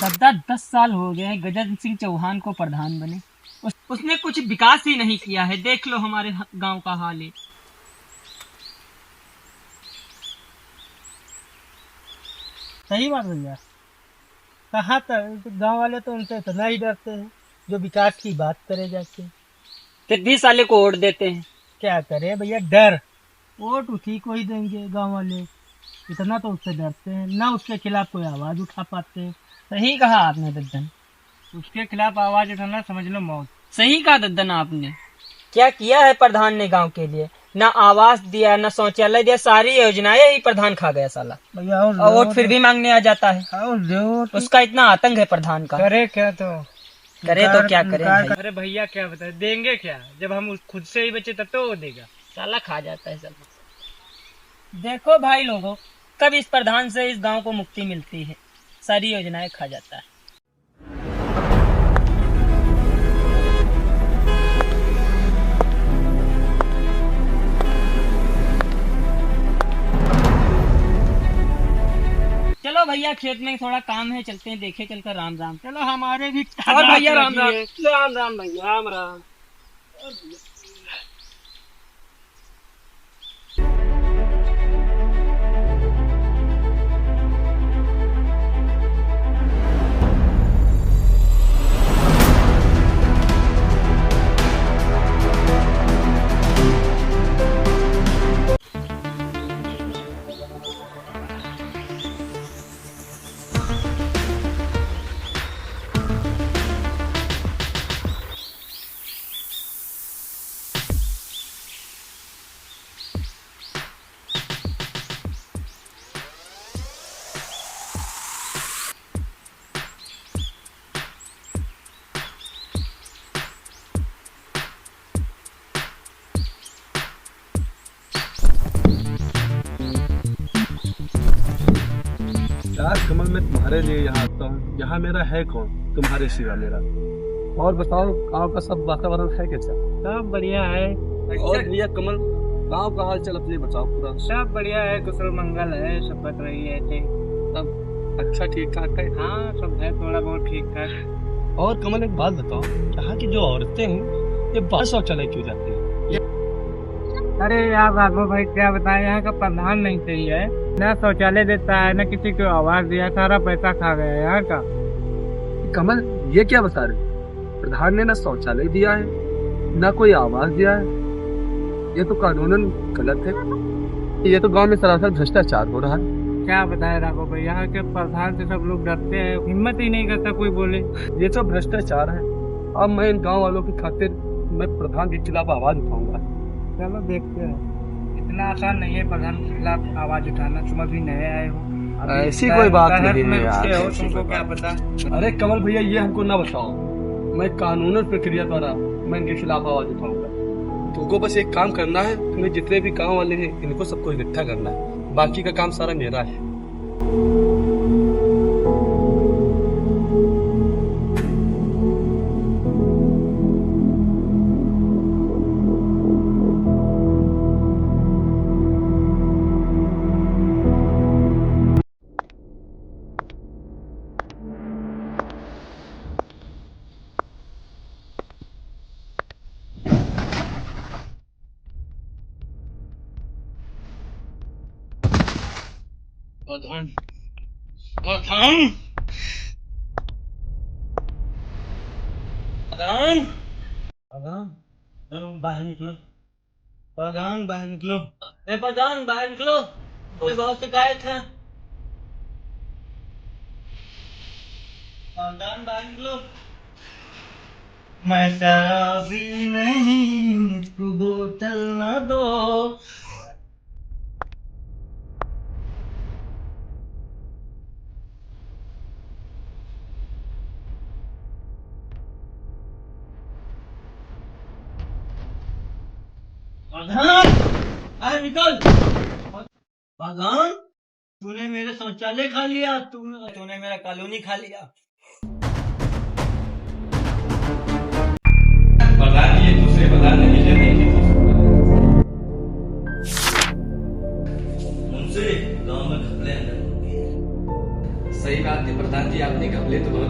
बद्दा 10 साल हो गए हैं गजेंद्र सिंह चौहान को प्रधान बने। उसने कुछ विकास ही नहीं किया है। देख लो हमारे गांव का हाल है। सही बात भैया। कहाँ तक गांव वाले तो उनसे इतना ही डरते हैं जो विकास की बात करे जाके। फिर 20 साले को वोट देते हैं। क्या करें भैया, डर। वोट उसी को ही देंगे गांव वाले, इतना तो उससे डरते हैं, ना उसके खिलाफ कोई आवाज उठा पाते हैं। सही कहा आपने दद्दन। उसके खिलाफ आवाज उठाना समझ लो मौत। सही कहा दद्दन आपने। क्या किया है प्रधान ने गांव के लिए? ना आवास दिया, ना शौचालय दिया, सारी योजनाएं ही प्रधान खा गया साला। भैया और वोट फिर भी मांगने आ जाता है। उसका इतना आतंक है प्रधान का। करे क्या तो करे तो क्या करे भाई? अरे भैया क्या बताए, देंगे क्या जब हम खुद से ही बचे तब तो वो देगा। साला खा जाता है सब। देखो भाई लोगों, कब इस प्रधान से इस गांव को मुक्ति मिलती है। सारी योजनाएं खा जाता है। चलो भैया, खेत में थोड़ा काम है, चलते हैं देखे चलकर। राम राम। चलो हमारे भी। और भैया राम राम। राम राम भैया, राम राम। यार कमल, मैं तुम्हारे लिए यहाँ आता हूँ। यहाँ मेरा है कौन तुम्हारे सिवा मेरा? और बताओ, गांव का सब वातावरण है कैसा? सब बढ़िया है। और भैया कमल, गांव का हाल चाल अपने बताओ पूरा। सब बढ़िया है, कुशल मंगल है, सब बच रही है सब अच्छा ठीक ठाक है? हाँ सब है, थोड़ा बहुत ठीक ठाक। और कमल एक बात बताओ, यहाँ की जो औरतें हैं ये बाहर शौचालय क्यों जाती है? अरे यार राघव भाई, क्या बताएं, यहाँ का प्रधान नहीं सही है। ना शौचालय देता है, ना किसी को आवाज दिया, सारा पैसा खा गया है यहाँ का। कमल ये क्या बता रहे? प्रधान ने ना शौचालय दिया है, ना कोई आवाज दिया है। ये तो कानूनन गलत है। ये तो गांव में सरासर भ्रष्टाचार हो रहा है। क्या बताए राघव भाई, यहाँ के प्रधान से सब लोग डरते हैं, हिम्मत ही नहीं करता कोई बोले। ये तो भ्रष्टाचार है। अब मैं इन गांव वालों की खातिर मैं प्रधान के खिलाफ आवाज उठाऊंगा। चलो देखते हैं। इतना आसान नहीं है प्रधान के खिलाफ आवाज उठाना, तुम अभी नए आए हो। ऐसी कोई बात नहीं है यार, यार। तुमको क्या पता। अरे कमल भैया, ये हमको ना बताओ। मैं कानूनन प्रक्रिया द्वारा मैं इनके खिलाफ आवाज उठाऊंगा। तुमको बस एक काम करना है, तुम्हें जितने भी गांव वाले हैं इनको सबको इकट्ठा करना है। बाकी का काम सारा मेरा है। प्रधान, प्रधान, प्रधान, प्रधान, बाहर निकलो। प्रधान बाहर निकलो। प्रधान बाहर निकलो। कोई बहुत शिकायत है। प्रधान बाहर निकलो। मैं शराबी नहीं, मुझको बोतल न दो। प्रधान बाहर निकल। प्रधान, तूने मेरे शौचालय खा लिया, तूने मेरा कॉलोनी खा लिया। प्रधान, ये दूसरे प्रधान ने मुझे नहीं की। उनसे गांव में घपले अंदर। सही बात है प्रधान जी, आपने घपले तो बहुत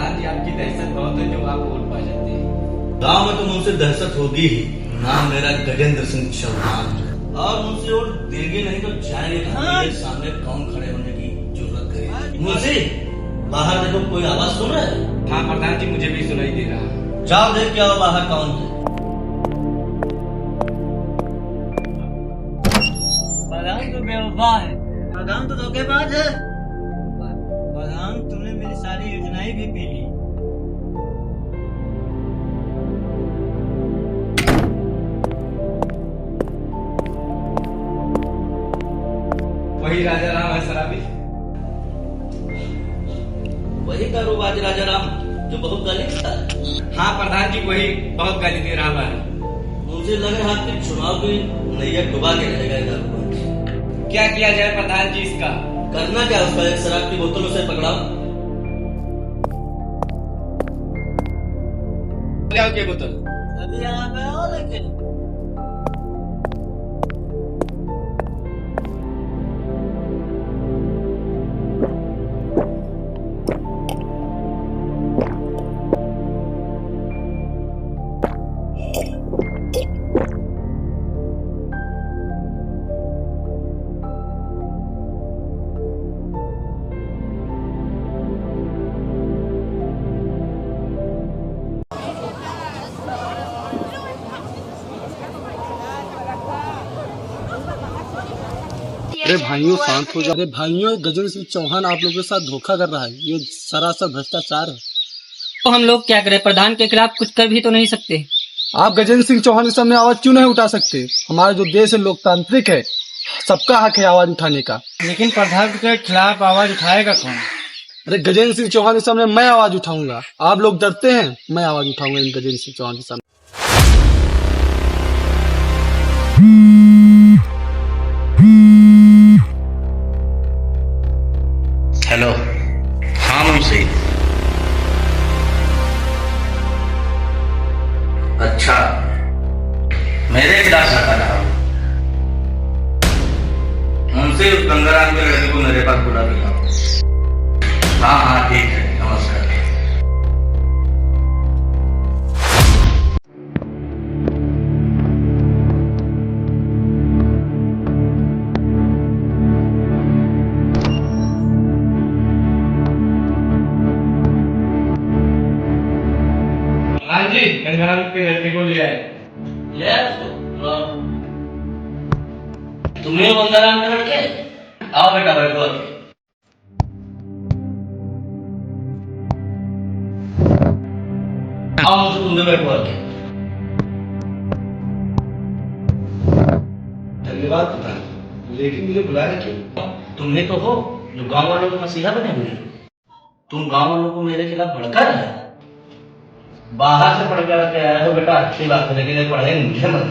प्रधान जी आपकी दहशत बहुत है जो आप वोट पा जाते हैं। गांव में तो मुझसे दहशत होगी ही। नाम मेरा गजेंद्र सिंह चौहान और मुझसे वोट देंगे नहीं तो जाएंगे कहाँ? मेरे सामने कौन खड़े होने की जरूरत है? मुझसे बाहर देखो, कोई आवाज सुन रहा है? हाँ प्रधान जी मुझे भी सुनाई दे रहा है। जाओ देख के आओ बाहर कौन है। प्रधान तो बेवफा है, प्रधान तो धोखेबाज है। प्रधान तुमने मेरी सारी योजनाएं भी पी ली। वही राजा राम है शराबी। वही कारोबाज राजा राम जो बहुत गाली देता है। हाँ प्रधान जी वही बहुत गाली दे रहा है। मुझे लग रहा है कि चुनाव की नैया डुबा के रहेगा इधर। क्या किया जाए प्रधान जी इसका? करना क्या उसका? एक शराब की बोतल उसे पकड़ाओ। क्या की बोतल? अभी यहाँ पे आओ लेकिन। अरे भाइयों शांत हो जाओ। अरे भाइयों, गजेंद्र सिंह चौहान आप लोगों के साथ धोखा कर रहा है। ये सरासर भ्रष्टाचार है। तो हम लोग क्या करें? प्रधान के खिलाफ कुछ कर भी तो नहीं सकते। आप गजेंद्र सिंह चौहान के सामने आवाज क्यों नहीं उठा सकते? हमारा जो देश है लोकतांत्रिक है, सबका हक है आवाज उठाने का। लेकिन प्रधान के खिलाफ आवाज उठाएगा कौन? अरे गजेंद्र सिंह चौहान के सामने मैं आवाज उठाऊंगा। आप लोग डरते हैं, मैं आवाज उठाऊंगा इन गजेंद्र सिंह चौहान के सामने। हेलो, हाँ मुंशी। अच्छा, मेरे खिलाफ लगा रहा हूँ। मुंशी उस गंगाराम के लड़के को मेरे पास बुला दिया। हाँ हाँ ठीक है, नमस्कार। प्रधान जी गंगाराम के लड़के को ले आए। तुम्हें गंगाराम के लड़के? आओ बेटा बैठो। आओ मुझे तुम बैठो आके। धन्यवाद प्रधान, लेकिन मुझे बुलाया क्यों? तुम्हें तो हो जो गांव वालों के मसीहा बने हुए हो। तुम गांव वालों को मेरे खिलाफ भड़का रहे हो। बाहर से पढ़ के आए हो बेटा, अच्छी बात है, लेकिन ये पढ़ाई मुझे मत।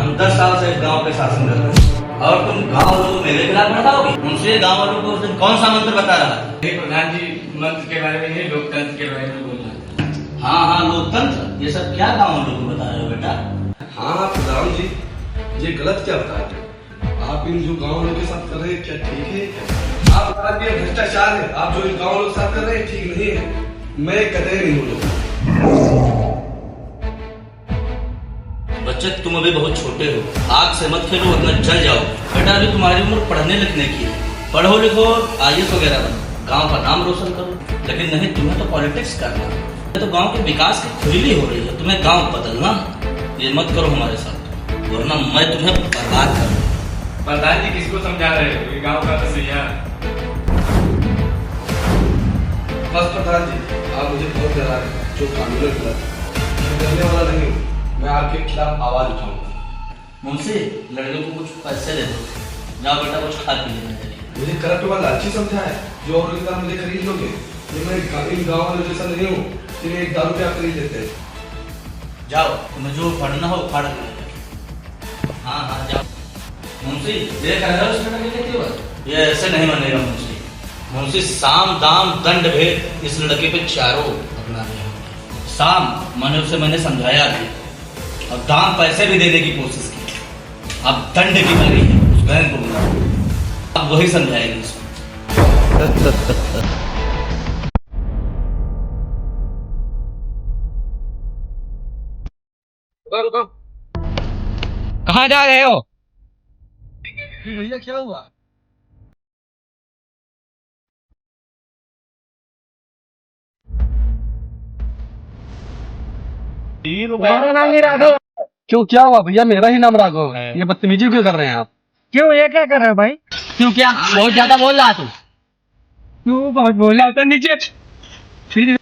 हम 10 साल से इस गांव पे शासन कर रहे हैं और तुम गांव वालों को मेरे खिलाफ भड़काओगे? उनसे गांव वालों को उस दिन कौन सा मंत्र बता रहा है? नहीं प्रधान जी, मंत्र के बारे में नहीं, लोकतंत्र के बारे में बोलना है। हाँ हाँ, लोकतंत्र, ये सब क्या गांव वालों को बता रहे हो बेटा? हाँ प्रधान जी, ये गलत क्या बता रहे हैं? आप इन जो गाँव वालों के साथ कर रहे हैं क्या ठीक है? आप बता रहे हैं भ्रष्टाचार है। आप जो इन गाँव वालों के साथ कर रहे हैं ठीक नहीं है। मैं कतई नहीं बोलूँगा। बच्चे तुम अभी बहुत छोटे हो, आग से मत खेलो वरना जल जाओ। बेटा अभी तुम्हारी उम्र पढ़ने लिखने की है। पढ़ो लिखो, IAS वगैरह बनो, गांव का नाम रोशन करो। लेकिन नहीं, तुम्हें तो पॉलिटिक्स करना है। तो गांव के विकास की खुजली हो रही है, तुम्हें गांव बदलना। ये मत करो हमारे साथ, वरना मैं तुम्हें बर्बाद करूँ। प्रधान जी किसको समझा रहे हो? ये गांव का मसीहा। बस प्रधान जी, आप मुझे बहुत डरा रहे हैं। जो कानून है गलत है, मैं डरने वाला नहीं हूँ। मैं आपके खिलाफ आवाज उठाऊंगा। मुंशी, लड़के को कुछ पैसे दे दो, जाओ बेटा कुछ खा पी लेना चाहिए। मुझे करप्ट वाला अच्छी समझा है जो और इतना मुझे खरीद लोगे। ये मैं इन गाँव वालों जैसा नहीं हूँ कि मैं 1 दारू पे आप खरीद लेते हैं। जाओ, तुम्हें जो पढ़ना हो पढ़ लो। हाँ हाँ जाओ। मुंशी देख रहे हो इस लड़के के केवल? ये ऐसे नहीं मानेगा मुंशी। मुंशी साम दाम दंड भेद इस लड़के पे चारों अपना दिया। साम मैंने समझाया भी और दाम पैसे भी देने की कोशिश की। अब दंड की बारी है, उस बहन को बुलाओ, अब वही समझाएगी इसको। रुको। कहाँ जा रहे हो? भैया क्या हुआ? क्यों, क्या हुआ भैया? मेरा ही नाम राघव है। ये बदतमीजी क्यों कर रहे हैं आप? क्यों, ये क्या कर रहा है भाई? क्यों, क्या बहुत ज्यादा बोल रहा तू? क्यों बहुत बोला था? नीचे फिर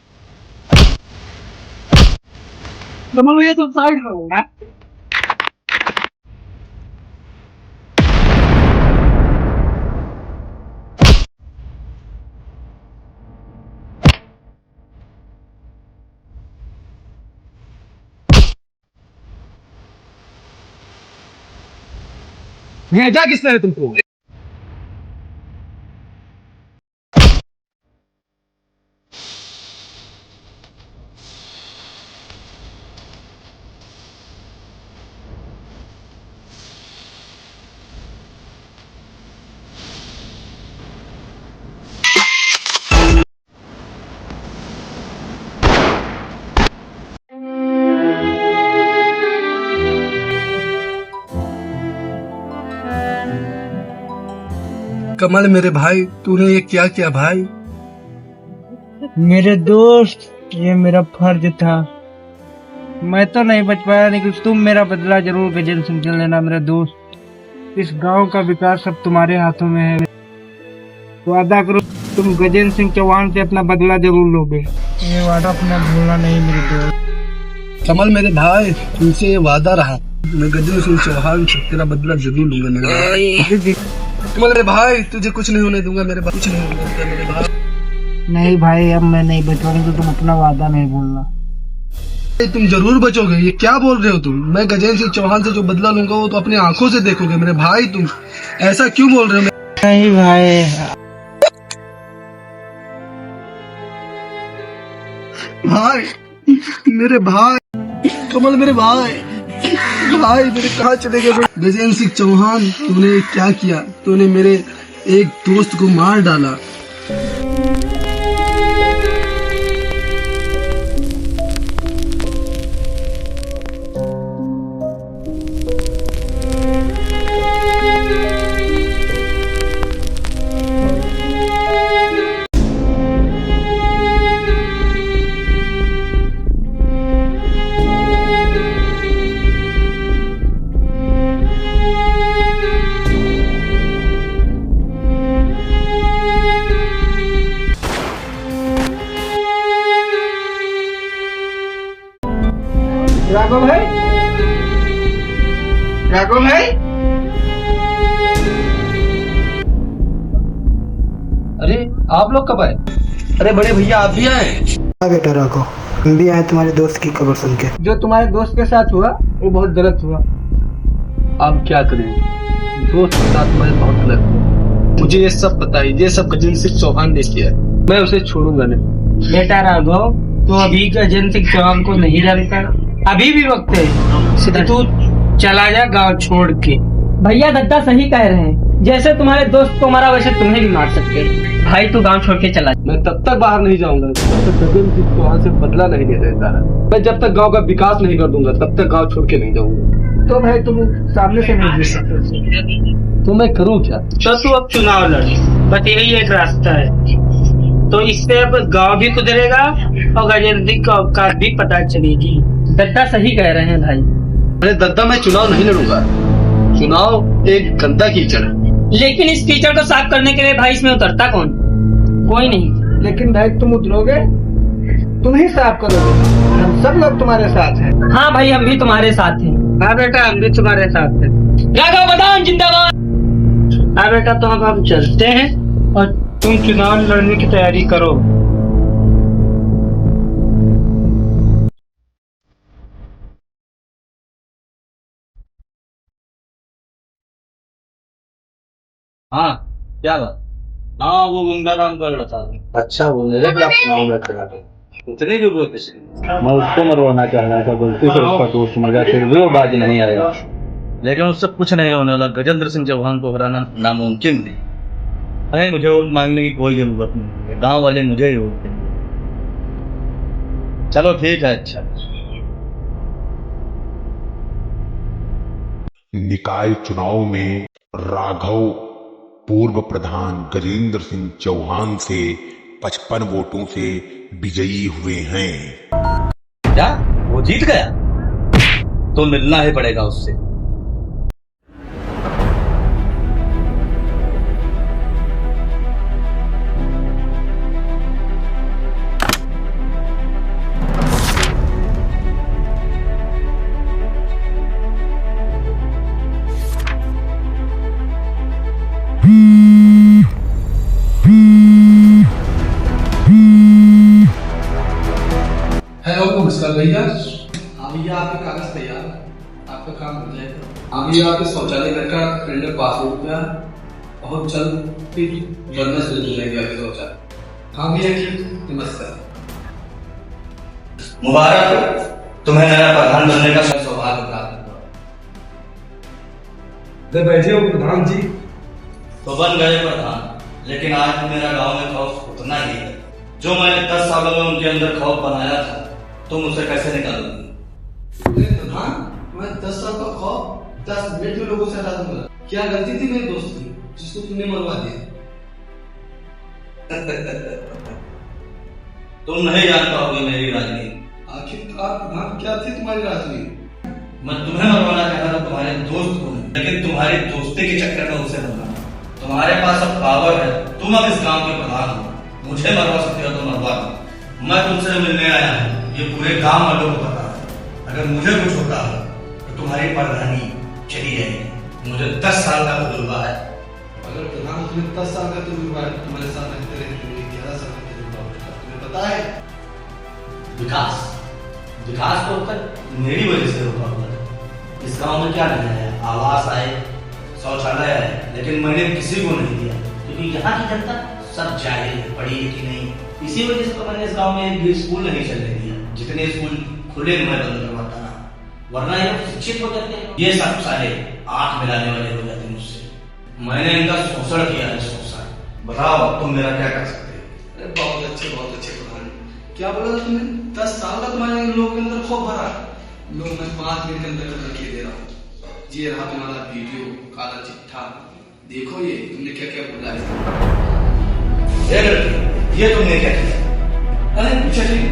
ये तो साइड में होगा। भेजा किसने है तुमको? कमल मेरे भाई, तूने ये क्या किया भाई? मेरे दोस्त, ये मेरा फर्ज था। मैं तो नहीं बच पाया, लेकिन तुम मेरा बदला जरूर गजेंद्र सिंह से लेना मेरे दोस्त। इस गांव का विकास सब तुम्हारे हाथों में है। वादा करो तुम गजेंद्र सिंह चौहान से अपना बदला जरूर लोगे। ये वादा अपना भूलना नहीं मेरे दोस्त। कमल मेरे भाई, तुमसे ये वादा रहा, मैं गजेंद्र सिंह चौहान से तेरा बदला जरूर लूंगा मेरे भाई। कमल मेरे भाई, तुझे कुछ नहीं होने दूंगा मेरे भाई, कुछ नहीं होने दूंगा मेरे भाई। नहीं भाई, अब मैं नहीं बचूंगा, तो तुम अपना वादा नहीं भूलना। तुम जरूर बचोगे, ये क्या बोल रहे हो तुम? मैं गजेंद्र सिंह चौहान से जो बदला लूंगा वो तो अपनी आंखों से देखोगे मेरे भाई। तुम ऐसा क्यों बोल रहे हो? नहीं भाई, भाई मेरे भाई, कमल मेरे भाई, भाई मेरे कहाँ चले गए? गजेंद्र सिंह चौहान, तूने क्या किया? तूने मेरे एक दोस्त को मार डाला। राघव भाई, राघव भाई, अरे आप लोग कब आए? अरे बड़े भैया आप भी आए? हाँ बेटा राघव, हम भी आए तुम्हारे दोस्त की खबर सुन के। जो तुम्हारे दोस्त के साथ हुआ वो बहुत गलत हुआ। आप क्या करें, दोस्त के साथ मैं बहुत गलत हूँ। मुझे ये सब बताइए, ये सब गजेंद्र सिंह चौहान ने किया है, मैं उसे छोड़ूंगा नहीं। बेटा राघव, तो अभी गजेंद्र सिंह चौहान को नहीं जानता, अभी भी वक्त है, तू चला जा गांव छोड़ के। भैया दद्दा सही कह रहे हैं, जैसे तुम्हारे दोस्त को मारा वैसे तुम्हें भी मार सकते। भाई तू गांव छोड़ के चला। मैं तब तक बाहर नहीं जाऊंगा जब तक गजेंद्र सिंह चौहान से बदला नहीं ले देता। मैं जब तक गांव का विकास नहीं कर दूंगा तब तक गांव छोड़ के नहीं जाऊंगा। तो भाई तुम सामने से नहीं देख सकते, तो मैं करूँ क्या? तो तू अब चुनाव लड़, बस यही एक रास्ता है। तो इससे अब गांव भी सुधरेगा और गजेंद्र सिंह का औकात भी पता चलेगी। दद्दा सही कह रहे हैं भाई। अरे दद्दा, मैं चुनाव नहीं लड़ूंगा। चुनाव एक गंदा कीचड़ है। लेकिन इस कीचड़ को साफ करने के लिए भाई इसमें उतरता कौन? कोई नहीं। लेकिन भाई तुम उतरोगे, तुम ही साफ करोगे, हम सब लोग तुम्हारे साथ हैं। हाँ भाई, हम भी तुम्हारे साथ हैं। हाँ बेटा, हम भी तुम्हारे साथ हैं। राघव बदान जिंदाबाद। हाँ बेटा, तो अब हम चलते हैं और तुम चुनाव लड़ने की तैयारी करो। हाँ, क्या बात? हाँ, वो गुंडा काम कर रहा था। अच्छा, वो मेरे खिलाफ चुनाव लड़ रहा था। उतनी जरूरत है? मैं उसको मरवाना चाह रहा था, गलती से उसका दोस्त मर गया, फिर भी वो बाजी नहीं आएगा। लेकिन उससे कुछ नहीं होने वाला। गजेंद्र सिंह चौहान को हराना नामुमकिन नहीं। अरे मुझे वोट मांगने की कोई जरूरत नहीं, गांव वाले मुझे ही वोट देंगे। चलो ठीक है। अच्छा निकाय चुनाव में राघव पूर्व प्रधान गजेंद्र सिंह चौहान से 55 वोटों से विजयी हुए हैं। क्या वो जीत गया? तो मिलना ही पड़ेगा उससे। हेलो नमस्कार भैया। हाँ भैया, आपके कागज तैयार, आपका काम हो जाएगा। हाँ भैया, आपके शौचालय घर का टेंडर पास हो गया, बहुत जल्द फिर बनना शुरू हो जाएगा आपके शौचालय। हाँ भैया, ठीक, नमस्कार। मुबारक हो, तुम्हें नया प्रधान बनने का सौभाग्य प्राप्त हुआ। बैठे हो प्रधान जी। तो बन गए प्रधान, लेकिन आज मेरा गांव में खौफ उतना ही है। जो मैंने 10 सालों में उनके अंदर खौफ बनाया था, तुम उसे कैसे निकालोगे? प्रधान, मैं 10 साल का खौफ 10 मिनट में लोगों से हटा दूंगा। क्या गलती थी मेरे दोस्त की जिसको तुमने मरवा दिया? तुम नहीं जान पाओगे मेरी राजनीति। आखिरकार प्रधान, क्या थी तुम्हारी राजनीति? मैं तुम्हें मरवाना चाहता था, तुम्हारे दोस्त को नहीं, लेकिन तुम्हारी दोस्ती के चक्कर में उसे मरवाना। तुम्हारे पास अब पावर है, तुम अब इस गांव के प्रधान हो, मुझे मरवा सकते हो तो मरवा दो। मैं तुमसे मिलने आया हूँ, ये पूरे गांव वालों को पता है। अगर मुझे कुछ होता है तो तुम्हारी प्रधानी चली जाएगी। मुझे 10 साल का तजुर्बा है। अगर प्रधान तुम्हें 10 साल का तजुर्बा है, तुम्हारे साथ रहते रहते तुम्हें 11 साल का तजुर्बा होगा, तुम्हें पता है? विकास तो तक मेरी वजह से रुका हुआ है। इस गांव में क्या नहीं है? आवास आए, शौचालय है, लेकिन मैंने किसी को नहीं दिया, क्योंकि यहाँ की जनता सब जाहिल है, पढ़ी लिखी नहीं। इसी वजह से तो मैंने इस गांव में एक भी स्कूल नहीं चलने दिया। जितने स्कूल खुले मैं बंद करवाता ना, वरना ये लोग शिक्षित हो जाते हैं, ये सब सारे आंख मिलाने वाले हो जाते हैं मुझसे। मैंने इनका शोषण किया है, शोषण। बताओ तुम मेरा क्या कर सकते हो? अरे बहुत अच्छे प्रधान। क्या बोला था तुमने? 10 साल का तुम्हारे लोगों के अंदर खौफ भरा। लोग मैं 5 मिनट के अंदर करके दे रहा हूँ। ये रहा तुम्हारा वीडियो, काला चिट्ठा। देखो ये तुमने क्या क्या बोला है। ये तुमने क्या किया? अरे चलिए